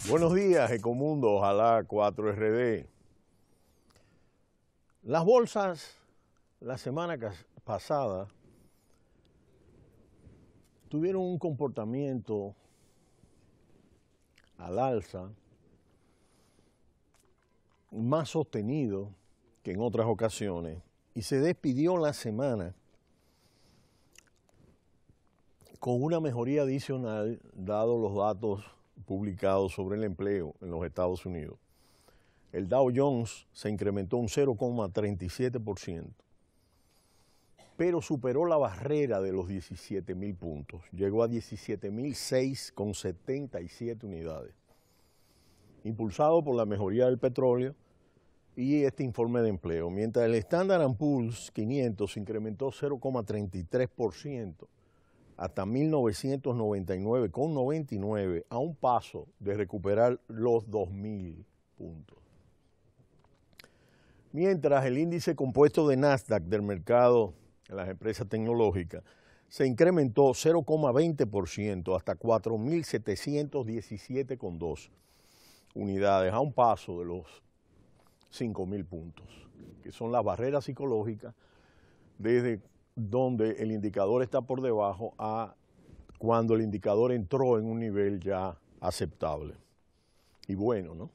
Buenos días, Ecomundo, ojalá 4RD. Las bolsas la semana pasada tuvieron un comportamiento al alza más sostenido que en otras ocasiones y se despidió la semana con una mejoría adicional dado los datos publicados sobre el empleo en los Estados Unidos. El Dow Jones se incrementó un 0,37%, pero superó la barrera de los 17.000 puntos. Llegó a 17.006,77 unidades, impulsado por la mejoría del petróleo y este informe de empleo. Mientras el Standard & Poor's 500 se incrementó 0,33%, hasta 1999,99, a un paso de recuperar los 2.000 puntos. Mientras el índice compuesto de Nasdaq del mercado de las empresas tecnológicas se incrementó 0,20% hasta 4.717,2 unidades, a un paso de los 5.000 puntos, que son las barreras psicológicas desde donde el indicador está por debajo a cuando el indicador entró en un nivel ya aceptable. Y bueno, ¿no?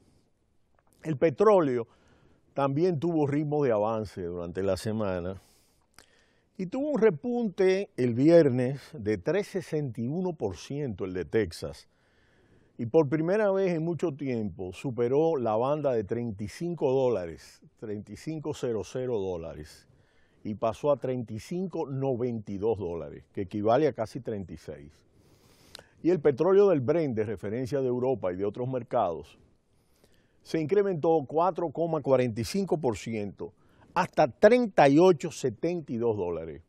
El petróleo también tuvo ritmo de avance durante la semana y tuvo un repunte el viernes de 3,61% el de Texas, y por primera vez en mucho tiempo superó la banda de $35, $35.00, y pasó a $35.92, que equivale a casi 36. Y el petróleo del Brent, de referencia de Europa y de otros mercados, se incrementó 4,45% hasta $38.72.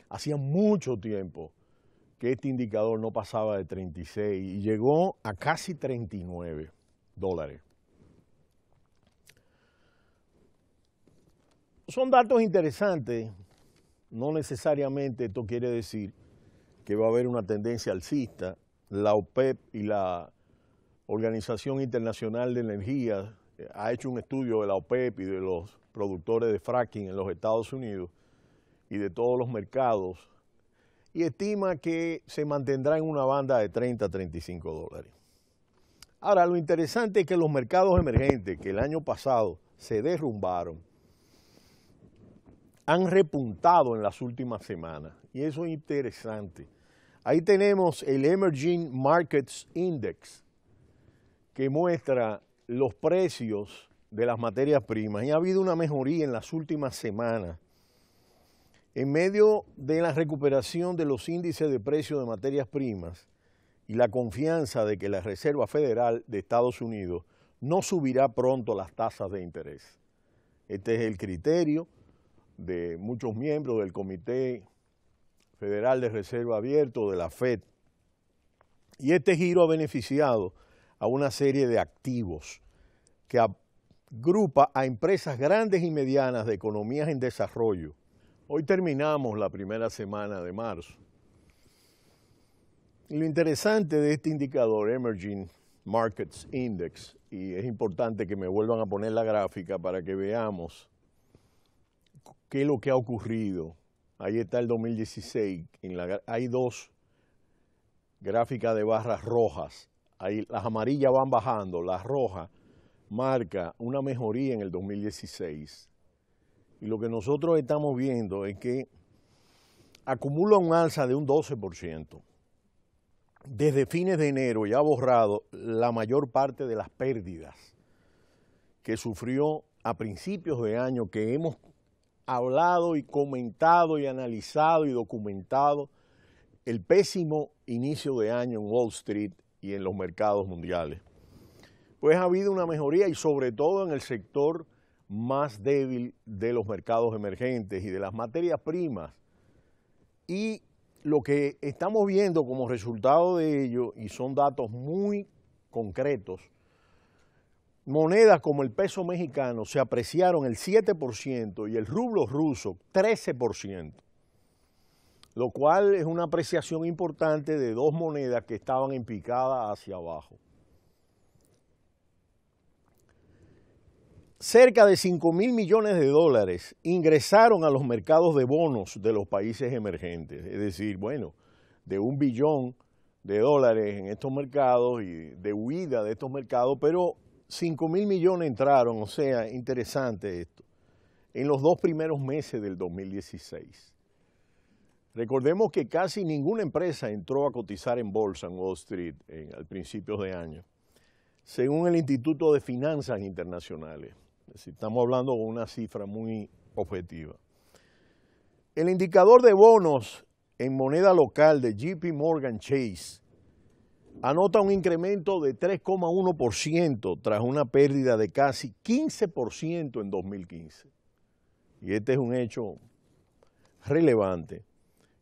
Hacía mucho tiempo que este indicador no pasaba de 36 y llegó a casi $39. Son datos interesantes, no necesariamente esto quiere decir que va a haber una tendencia alcista. La OPEP y la Organización Internacional de Energía ha hecho un estudio de la OPEP y de los productores de fracking en los Estados Unidos y de todos los mercados, y estima que se mantendrá en una banda de $30 a $35. Ahora, lo interesante es que los mercados emergentes, que el año pasado se derrumbaron, han repuntado en las últimas semanas, y eso es interesante. Ahí tenemos el Emerging Markets Index, que muestra los precios de las materias primas, y ha habido una mejoría en las últimas semanas. En medio de la recuperación de los índices de precios de materias primas y la confianza de que la Reserva Federal de Estados Unidos no subirá pronto las tasas de interés. Este es el criterio de muchos miembros del Comité Federal de Reserva Abierto de la FED. Y este giro ha beneficiado a una serie de activos que agrupa a empresas grandes y medianas de economías en desarrollo. Hoy terminamos la primera semana de marzo. Y lo interesante de este indicador, Emerging Markets Index, y es importante que me vuelvan a poner la gráfica para que veamos qué es lo que ha ocurrido. Ahí está el 2016, hay dos gráficas de barras rojas. Ahí las amarillas van bajando, la roja marca una mejoría en el 2016. Y lo que nosotros estamos viendo es que acumula un alza de un 12%. Desde fines de enero ya ha borrado la mayor parte de las pérdidas que sufrió a principios de año, que hemos hablado y comentado y analizado y documentado el pésimo inicio de año en Wall Street y en los mercados mundiales. Pues ha habido una mejoría, y sobre todo en el sector más débil de los mercados emergentes y de las materias primas. Y lo que estamos viendo como resultado de ello, y son datos muy concretos, monedas como el peso mexicano se apreciaron el 7% y el rublo ruso 13%, lo cual es una apreciación importante de dos monedas que estaban en picada hacia abajo. cerca de 5.000 millones de dólares ingresaron a los mercados de bonos de los países emergentes. Es decir, bueno, de 1 billón de dólares en estos mercados y de huida de estos mercados, pero 5.000 millones entraron, o sea, interesante esto, en los 2 primeros meses del 2016. Recordemos que casi ninguna empresa entró a cotizar en bolsa en Wall Street al principio de año, según el Instituto de Finanzas Internacionales. Es decir, estamos hablando de una cifra muy objetiva. El indicador de bonos en moneda local de JP Morgan Chase anota un incremento de 3,1% tras una pérdida de casi 15% en 2015. Y este es un hecho relevante.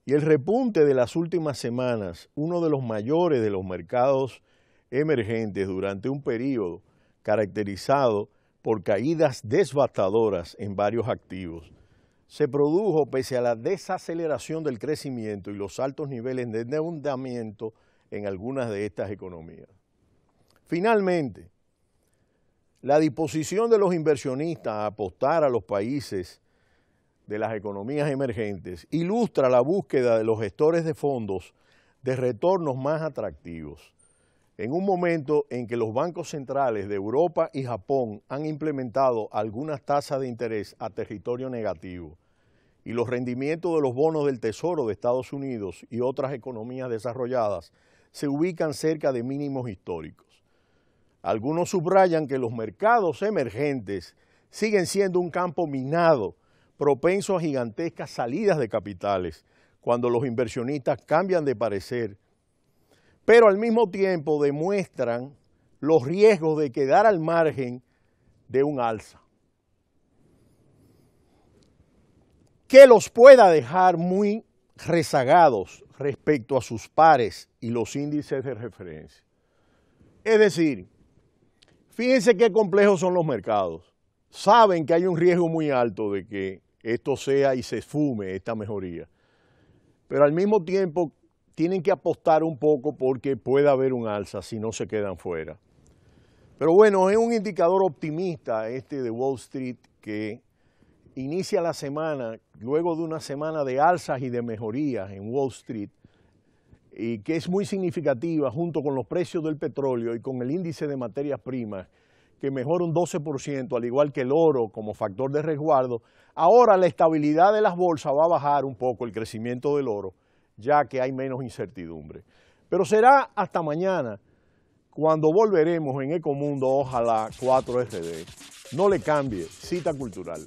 Y el repunte de las últimas semanas, uno de los mayores de los mercados emergentes durante un periodo caracterizado por caídas devastadoras en varios activos, se produjo pese a la desaceleración del crecimiento y los altos niveles de endeudamiento en algunas de estas economías. Finalmente, la disposición de los inversionistas a apostar a los países de las economías emergentes ilustra la búsqueda de los gestores de fondos de retornos más atractivos, en un momento en que los bancos centrales de Europa y Japón han implementado algunas tasas de interés a territorio negativo y los rendimientos de los bonos del Tesoro de Estados Unidos y otras economías desarrolladas se ubican cerca de mínimos históricos. Algunos subrayan que los mercados emergentes siguen siendo un campo minado, propenso a gigantescas salidas de capitales cuando los inversionistas cambian de parecer, pero al mismo tiempo demuestran los riesgos de quedar al margen de un alza, que los pueda dejar muy rezagados respecto a sus pares y los índices de referencia. Es decir, fíjense qué complejos son los mercados. Saben que hay un riesgo muy alto de que esto sea y se esfume esta mejoría, pero al mismo tiempo tienen que apostar un poco porque puede haber un alza si no se quedan fuera. Pero bueno, es un indicador optimista este de Wall Street que inicia la semana, luego de una semana de alzas y de mejorías en Wall Street, y que es muy significativa junto con los precios del petróleo y con el índice de materias primas, que mejora un 12%, al igual que el oro como factor de resguardo. Ahora la estabilidad de las bolsas va a bajar un poco el crecimiento del oro, ya que hay menos incertidumbre. Pero será hasta mañana cuando volveremos en Ecomundo, ojalá 4RD. No le cambie, cita cultural.